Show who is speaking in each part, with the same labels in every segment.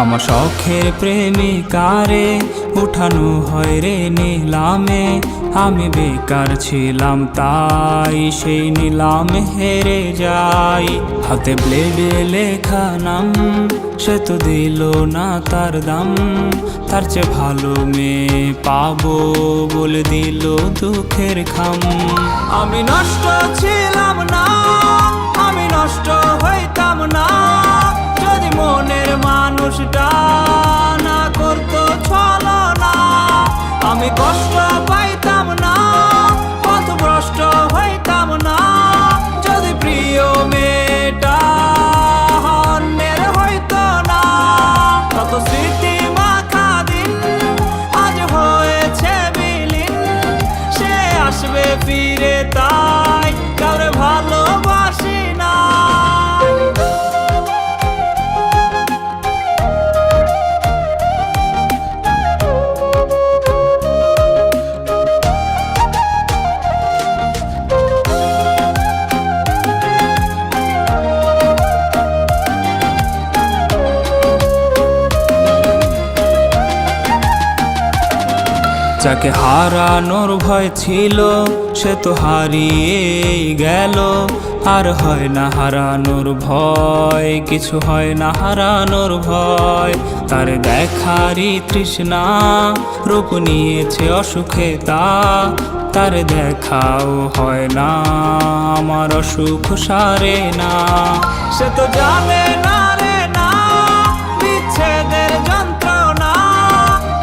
Speaker 1: আমার শখের প্রেমিকারে উঠানো হয় রে নিলামে, আমি বেকার ছিলাম তাই সেই নিলামে হেরে যাই। হাতে ব্লেডে লেখা নাম, সে তো দিল না তার দাম, তার চেয়ে ভালো মেয়ে পাবো বলে দিল দুঃখের খাম। আমি নষ্ট ছিলাম না, আমি নষ্ট হইতাম না, যদি মনের মানুষটা না করতো ছলনা। আমি কষ্ট পাইতাম না, পথভ্রষ্ট হইতাম না, যদি প্রিয় মেয়েটা অন্যের হইতো না। কত স্মৃতি মাখা দিন আজ হয়েছে বিলীন, সে আসবে ফিরে তাই কাউরে ভালোবাসি না। যাকে হারানোর ভয় ছিল সে তো হারিয়েই গেল, আর হয় না হারানোর ভয়, কিছু হয় না হারানোর ভয়। তার দেখারই তৃষ্ণা রূপ নিয়েছে অসুখে তার দেখাও হয় না, আমার অসুখ সারে না। সে তো জানে না রে না বিচ্ছেদের যন্ত্রণা,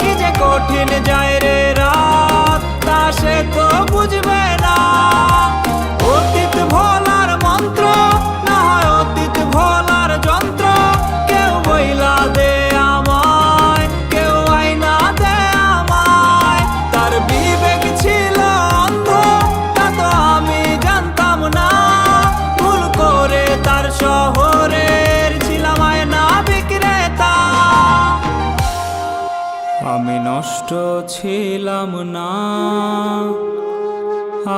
Speaker 1: কি যে কঠিন যায় রে রাত তা সে তো বুঝবে না। অতীত ভোলার মন্ত্র না হয় অতীত ভোলার যন্ত্র, কেউ বইলা দে আমায়, কেউ আইনা দে আমায়। তার বিবেক ছিল অন্ধ তা তো আমি জানতাম না, ভুল করে তার শহরের ছিলাম আয়না বিক্রেতা। আমি নষ্ট ছিলাম না,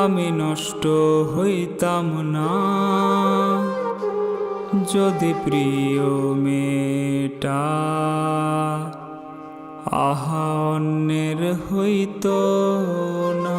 Speaker 1: আমি নষ্ট হইতাম না, যদি প্রিয় মেয়েটা আহা অন্যের হইতো না।